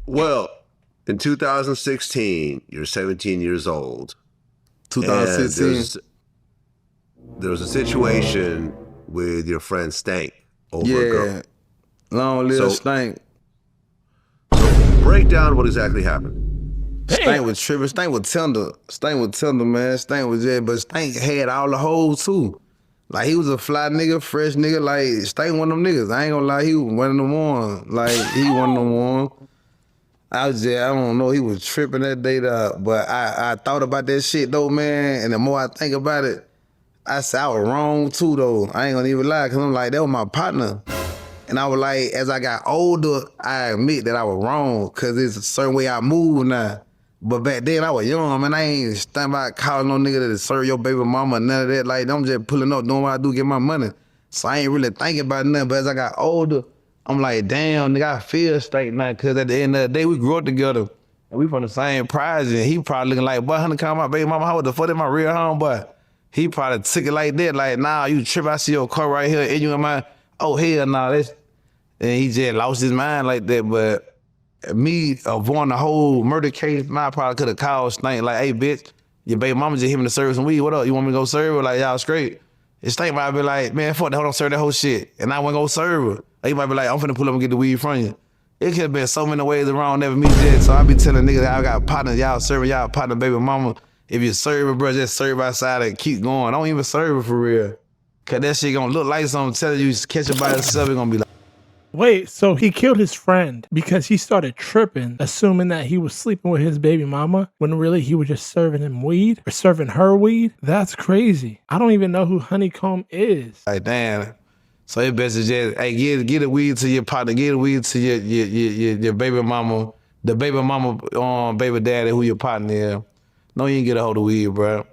Well, in 2016, you're 17 years old, and 2016. there was a situation with your friend Stank over a girl. Yeah. Long live So, Stank. so break down what exactly happened. Stank Damn. was tripping. Stank was tender. Stank was tender, man. Stank was but Stank had all the hoes too. Like he was a fly nigga, fresh nigga. Like Stank one of them niggas. I ain't gonna lie, he was one of them ones. Like he one of them ones. I don't know, he was tripping that day up. But I thought about that shit though, man. And the more I think about it, I said I was wrong too though. I ain't gonna even lie, cause I'm like, that was my partner. And I was like, as I got older, I admit that I was wrong, cause it's a certain way I move now. But back then I was young, man. I ain't stand by calling no nigga to serve your baby mama or none of that. Like, I'm just pulling up, doing what I do, get my money. So I ain't really thinking about nothing. But as I got older, I'm like, damn, nigga, I feel straight now. Cause at the end of the day, we grew up together. And we from the same project. And he probably looking like, boy, HoneyKomb, my baby mama, how the fuck is my real home, boy? He probably took it like that. Like, nah, you trip, I see your car right here, and you in my, oh, hell nah, that's, and he just lost his mind like that. But me avoiding the whole murder case, I probably could have called Stank like, hey, bitch, your baby mama just hit me to serve some weed. What up? You want me to go serve her? Like, y'all straight. And Stank might be like, man, fuck that, hold on, serve that whole shit. And I wouldn't go serve her. He might be like, I'm finna pull up and get the weed from you. It could have been so many ways around, never meet that. So I be telling niggas, I got partners, y'all serving y'all partner, baby mama. If you serve her, bro, just serve outside and keep going. Don't even serve her for real. Cause that shit gonna look like something, telling you catch it by yourself, it gonna be like, Wait, so he killed his friend because he started tripping, assuming that he was sleeping with his baby mama, when really he was just serving him weed or serving her weed? That's crazy. I don't even know who HoneyKomb is. like, damn. So it best to just, hey, get a weed to your partner, get a weed to your baby mama, the baby mama, baby daddy, who your partner is. No, you ain't get a hold of weed, bro.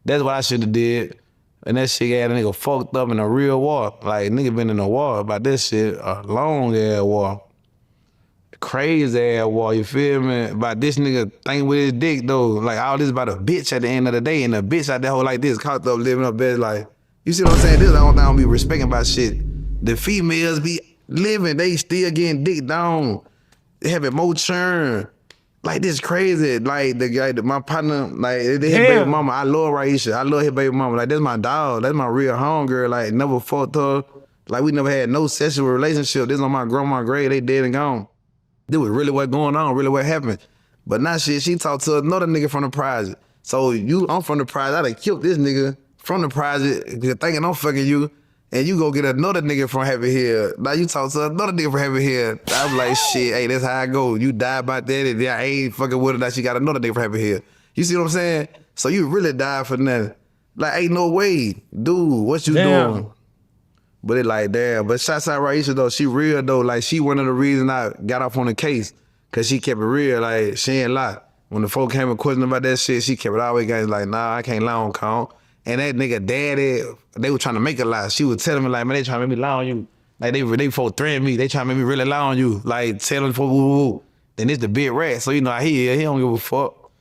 That's what I should have did. And that shit had a nigga fucked up in a real war. Like, nigga been in a war about this shit, a long ass war. Crazy ass war, you feel me? About this nigga thinking with his dick though. Like, all this about a bitch at the end of the day, and a bitch out there whole like this, caught up living up bed like, you see what I'm saying? This I don't be respecting about shit. The females be living, they still getting dick down, they having more churn. Like, this crazy. Like, the guy, my partner, like, they his baby mama. I love Raisha. I love his baby mama. Like, that's my dog. That's my real home girl. Like, never fucked her. Like, we never had no sexual relationship. This on my grandma's grave. They dead and gone. This was really what going on, really what happened. But now she talked to another nigga from the project. So I'm from the project. I done killed this nigga from the project thinking I'm fucking you. And you go get another nigga from Happy Hill. Now you talk to another nigga from Happy Hill. I'm like, shit, hey, that's how I go. You die about that, and I ain't fucking with her. Now she got another nigga from Happy Hill. You see what I'm saying? So you really died for nothing. Like, ain't no way. Dude, what you doing? But it like, damn. But shots out Raisha, though. She real, though. Like, she one of the reasons I got off on the case. Because she kept it real. Like, she ain't lie. When the folk came and questioned about that shit, she kept it always going like, nah, I can't lie on count. And that nigga daddy, they were trying to make a lie. She was telling me like, man, they trying to make me lie on you. Like, they folk threatening me. They trying to make me really lie on you. Like, telling for woo. Then it's the big rat. So, you know, he don't give a fuck.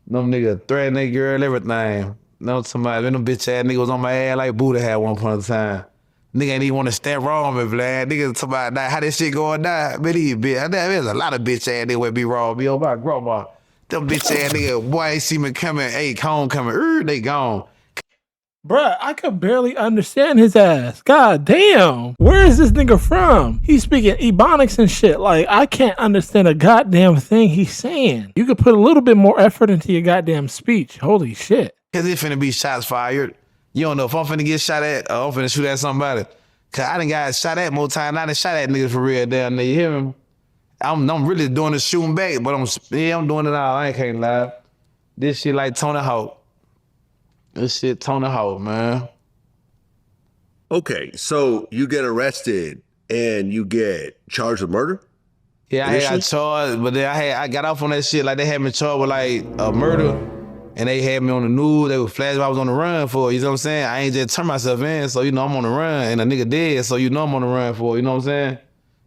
Them nigga threatening that girl, everything. No, somebody, them bitch ass nigga was on my ass like Buddha had one point of time. Nigga ain't even want to stand wrong with me, Vlad. Nigga somebody how this shit going down. But there's a lot of bitch ass nigga would be wrong. Be on my grandma. Them bitch ass nigga, boy, ain't see me coming. Hey, Comb coming. They gone. Bruh, I could barely understand his ass. God damn. Where is this nigga from? He's speaking Ebonics and shit. Like, I can't understand a goddamn thing he's saying. You could put a little bit more effort into your goddamn speech. Holy shit. Cause it finna be shots fired. You don't know if I'm finna get shot at or I'm finna shoot at somebody. Cause I done got shot at more times. I done shot at niggas for real down there. You hear me? I'm really doing the shooting back, but I'm doing it all. I can't lie. This shit like Tony Hawk. This shit Tony Hawk, man. Okay, so you get arrested and you get charged with murder? Yeah, I got charged, but then I got off on that shit. Like, they had me charged with like a murder, and they had me on the news. They would flash what I was on the run for. You know what I'm saying? I ain't just turn myself in, so you know I'm on the run, and a nigga dead, so you know I'm on the run for. You know what I'm saying?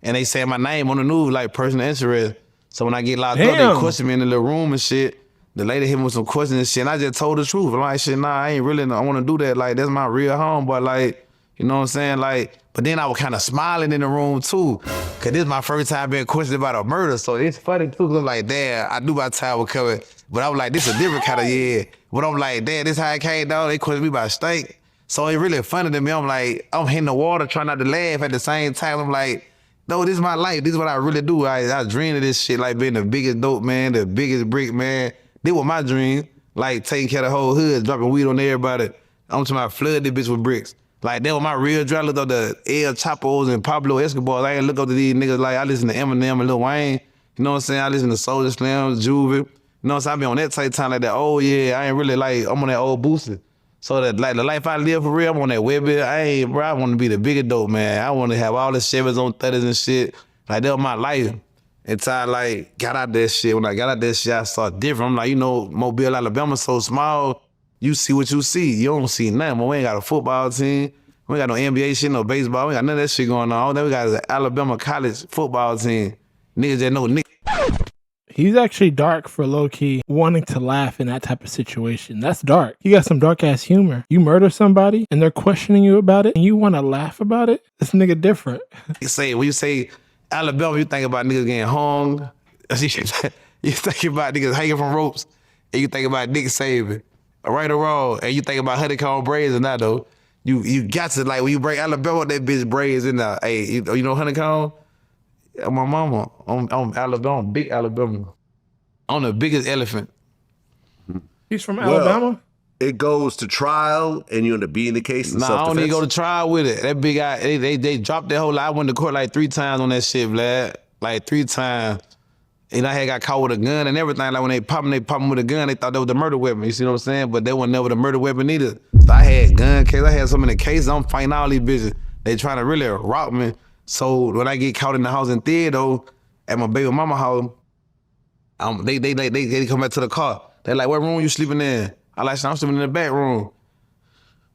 And they say my name on the news like personal interest. So when I get locked up, they question me in the little room and shit. The lady hit me with some questions and shit, and I just told the truth. I'm like, shit, nah, I ain't really, I want to do that. Like, that's my real home, but like, You know what I'm saying? Like, but then I was kind of smiling in the room too, cause this is my first time being questioned about a murder. So it's funny too, cause I'm like, damn, I knew my time was coming. But I was like, this is a different kind of yeah. But I'm like, damn, this how it came down. They questioned me about steak. So it really funny to me. I'm like, I'm hitting the water, trying not to laugh at the same time. I'm like, no, this is my life. This is what I really do. I dream of this shit, like being the biggest dope man, the biggest brick man. This was my dream. Like taking care of the whole hood, dropping weed on everybody. I'm talking about flood this bitch with bricks. Like that was my real dream. I looked up the El Chapos and Pablo Escobar. I ain't look up to these niggas like I listen to Eminem and Lil Wayne. You know what I'm saying? I listen to Soulja Slim, Juvie. You know what I'm saying? I be on that type of time like that. Oh yeah, I ain't really like, I'm on that old booster. So that like the life I live for real, I'm on that Webby. I want to be the biggest dope man. I want to have all the Chevys on 30s and shit. Like that was my life. Until I like got out that shit. When I got out that shit, I saw different. I'm like, you know, Mobile, Alabama so small. You see what you see. You don't see nothing. But we ain't got a football team. We ain't got no NBA shit, no baseball. We ain't got none of that shit going on. Then we got an Alabama college football team. Niggas that know niggas. He's actually dark for low-key wanting to laugh in that type of situation. That's dark. You got some dark-ass humor. You murder somebody, and they're questioning you about it, and you want to laugh about it? This nigga different. When you say Alabama, you think about niggas getting hung. You think about niggas hanging from ropes, and you think about Nick Saban, right or wrong, and you think about HoneyKomb Brazy and that though. You got to, like, when you break Alabama, that bitch braids in there. Hey, you know HoneyKomb? My mama, I'm Alabama, big Alabama. I'm the biggest elephant. He's from Alabama? It goes to trial and you end up beating the case in Nah, I don't self-defense? even go to trial with it. That big guy, they dropped that whole lot. I went to court like 3 times on that shit, Vlad. Like 3 times. And I had got caught with a gun and everything. Like when they pop him with a gun, they thought that was the murder weapon. You see what I'm saying? But that was never the murder weapon either. So I had gun case. I had so many cases. I'm fighting all these bitches. They trying to really rock me. So when I get caught in the house in theater at my baby mama house, they come back to the car. They like, what room you sleeping in? I like, I'm sleeping in the back room.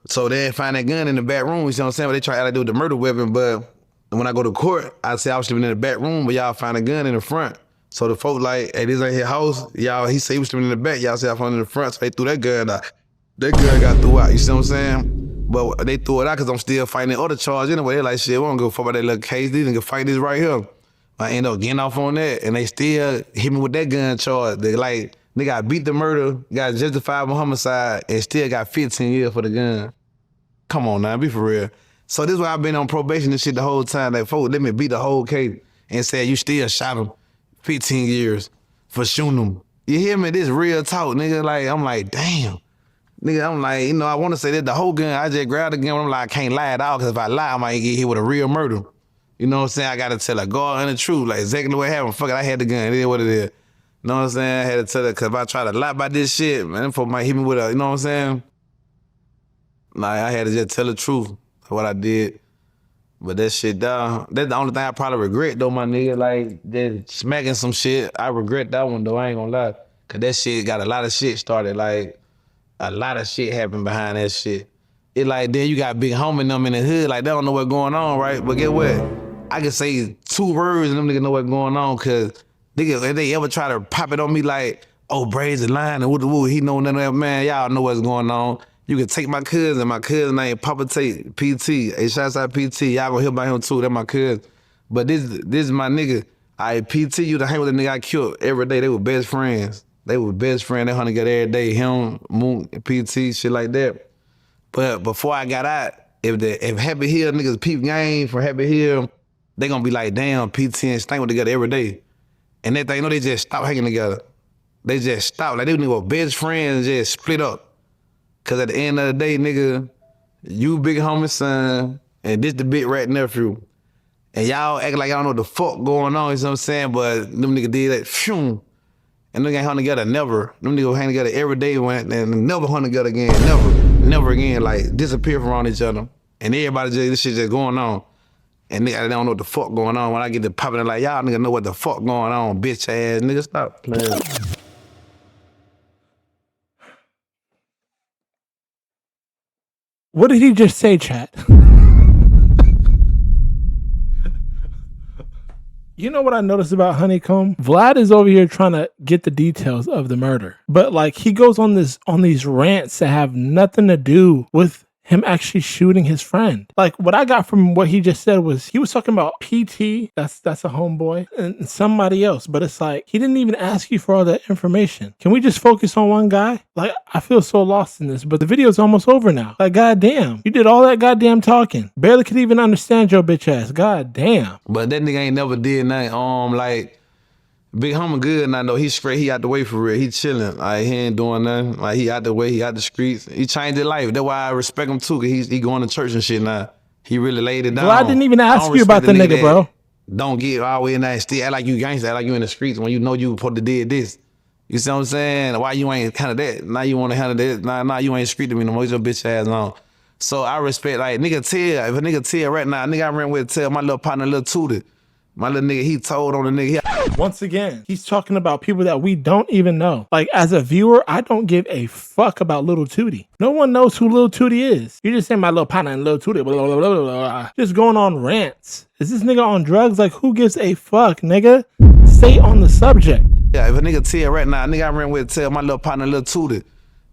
So they find that gun in the back room. You see what I'm saying? But they try to do the murder weapon. But when I go to court, I say I was sleeping in the back room, but y'all find a gun in the front. So the folks like, hey, this ain't his house. Y'all, he said he was sleeping in the back. Y'all say I found it in the front. So they threw that gun out. That gun got threw out. You see what I'm saying? But they threw it out because I'm still fighting the other charge anyway. They like, shit, we don't give a fuck about that little case. These niggas fight this right here. I end up getting off on that, and they still hit me with that gun charge. They like, nigga, I beat the murder, got justifiable homicide, and still got 15 years for the gun. Come on now, be for real. So this is why I've been on probation and shit the whole time. Like, folks, let me beat the whole case and say you still shot him 15 years for shooting him. You hear me? This real talk, nigga. Like, I'm like, damn. Nigga, I'm like, you know, I want to say that the whole gun, I just grabbed the gun, I'm like, I can't lie at all, because if I lie, I might get hit with a real murder. You know what I'm saying? I got to tell a God and the truth, like exactly what happened. Fuck it, I had the gun, it is what it is. You know what I'm saying? I had to tell her, because if I try to lie about this shit, man, them folks might hit me with a, you know what I'm saying? Like, I had to just tell the truth of what I did. But that shit, that's the only thing I probably regret, though, my nigga. Like, just smacking some shit. I regret that one, though, I ain't gonna lie. Because that shit got a lot of shit started. Like, a lot of shit happened behind that shit. It like, then you got big homie and them in the hood, like, they don't know what's going on, right? But get what? I can say 2 words and them niggas know what's going on, because if they ever try to pop it on me like, oh, Brazy lying and woo, he know none of that, man, y'all know what's going on. You can take my cousin name Papa Tate, PT. Hey, shouts out PT. Y'all gonna hear about him too, that's my cousin. But this is my nigga. PT used to hang with the nigga I killed every day. They were best friends. They hunted together every day. Him, Moon, PT, shit like that. But before I got out, if Happy Hill niggas peep game from Happy Hill, they gonna be like, damn, PT and Stank were together every day. And they know they just stopped hanging together. They just stopped. Like, they were best friends, just split up. Cause at the end of the day, nigga, you big homie son, and this the big rat nephew. And y'all act like y'all know what the fuck going on, you know what I'm saying? But them niggas did that, phew. And them niggas hung together never. Them niggas hang together every day and never hung together again, never again, like disappear from around each other. And everybody just, this shit just going on. And nigga, they don't know what the fuck going on. When I get to popping, like, y'all niggas know what the fuck going on, bitch ass nigga, stop playing. What did he just say, chat? You know what I noticed about HoneyKomb? Vlad is over here trying to get the details of the murder. But like, he goes on these rants that have nothing to do with him actually shooting his friend. Like, what I got from what he just said was he was talking about PT, that's a homeboy, and somebody else. But it's like, he didn't even ask you for all that information. Can we just focus on one guy? Like, I feel so lost in this, but the video's almost over now. Like, goddamn, you did all that goddamn talking. Barely could even understand your bitch ass. Goddamn. But that nigga ain't never did nothing. Like, Big Homie good now though. He's straight. He out the way for real. He chilling. Like, he ain't doing nothing. Like, he out the way. He out the streets. He changed his life. That's why I respect him too. Cause he going to church and shit now. He really laid it down. Well, I didn't even ask you about the nigga, bro. Don't get all the way in there and still act like you gangster, act like you in the streets when you know you supposed to did this. You see what I'm saying? Why you ain't kind of that? Now you want to handle that? Now you ain't street to me no more. Your bitch ass on. So I respect, like, nigga tell, if a nigga tell right now, nigga I ran with tell my little partner, little Tootie. My little nigga, he told on the nigga. Once again, he's talking about people that we don't even know. Like, as a viewer, I don't give a fuck about Little Tootie. No one knows who Little Tootie is. You just saying my little partner and Little Tootie, blah, blah, blah, blah, blah. Just going on rants. Is this nigga on drugs? Like, who gives a fuck, nigga? Stay on the subject. Yeah, if a nigga tell right now, nigga I ran with tell my little partner, Little Tootie.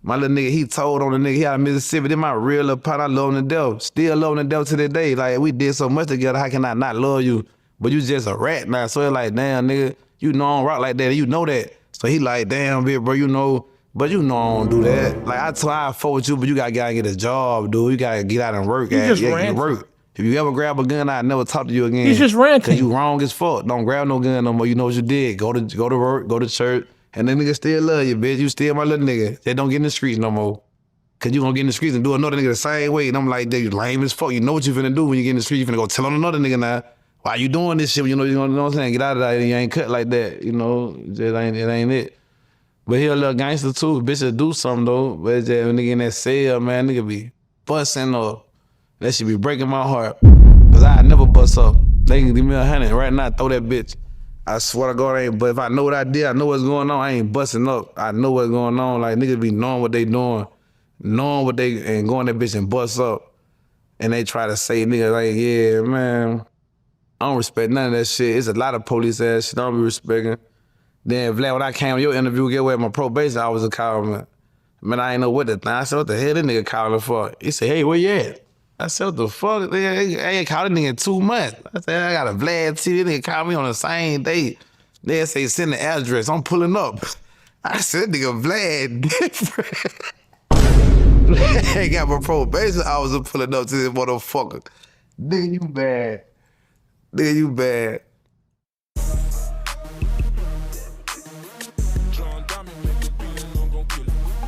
My little nigga, he told on the nigga, he out of Mississippi. This my real little partner, I love him to death. Still love him to death to this day. Like, we did so much together, how can I not love you? But you just a rat now. So it's like, damn, nigga, you know I don't rock like that. You know that. So he like, damn, bitch, bro, you know, but you know I don't do that. Like, I try to fuck with you, but you gotta get a job, dude. You gotta get out and work. Get work. If you ever grab a gun, I'd never talk to you again. He's just ranting. Cause you wrong as fuck. Don't grab no gun no more. You know what you did. Go to work, go to church, and then nigga still love you, bitch. You still my little nigga. They don't get in the streets no more. Cause you gonna get in the streets and do another nigga the same way. And I'm like, you lame as fuck. You know what you finna do when you get in the street. You finna go tell on another nigga now. Why you doing this shit? You know what I'm saying? Get out of there. You ain't cut like that. You know, it ain't it. But he a little gangster too. Bitch will do something though. But it's just when nigga in that cell, man, nigga be busting up. That shit be breaking my heart. Cause I never bust up. They can give me 100 right now, throw that bitch. I swear to God, I ain't, but if I know what I did, I know what's going on. I ain't busting up. I know what's going on. Like, niggas be knowing what they doing. Knowing what they, and going that bitch and bust up. And they try to say, nigga, like, yeah, man. I don't respect none of that shit. It's a lot of police ass shit I don't be respecting. Then Vlad, when I came on your interview, get away my probation, I was a call, man, I ain't know what the thing. I said, what the hell this nigga calling for? He said, hey, where you at? I said, what the fuck? I ain't called this nigga in 2 months. I said, I got a Vlad TV. This nigga called me on the same day. They say, send the address. I'm pulling up. I said, nigga, Vlad different. Vlad ain't got my probation. I was pulling up to this motherfucker. Nigga, you bad. Nigga, you bad.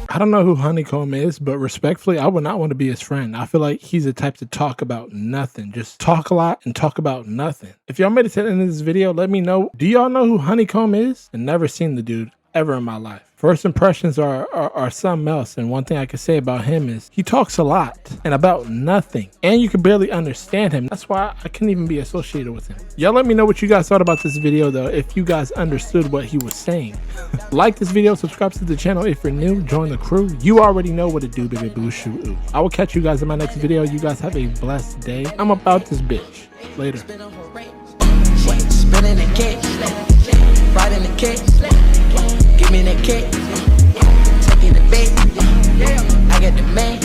I don't know who HoneyKomb is, but respectfully, I would not want to be his friend. I feel like he's the type to talk about nothing. Just talk a lot and talk about nothing. If y'all made it to the end of this video, let me know. Do y'all know who HoneyKomb is? I've never seen the dude ever in my life. First impressions are something else, and one thing I can say about him is he talks a lot and about nothing, and you can barely understand him. That's why I couldn't even be associated with him. Y'all let me know what you guys thought about this video though, if you guys understood what he was saying. Like this video, subscribe to the channel if you're new, join the crew. You already know what to do, baby boo shoo ooh. I will catch you guys in my next video. You guys have a blessed day. I'm about this bitch. Later. Spinning the cake, riding the cake, give me that cake, taking the bait, I get the man.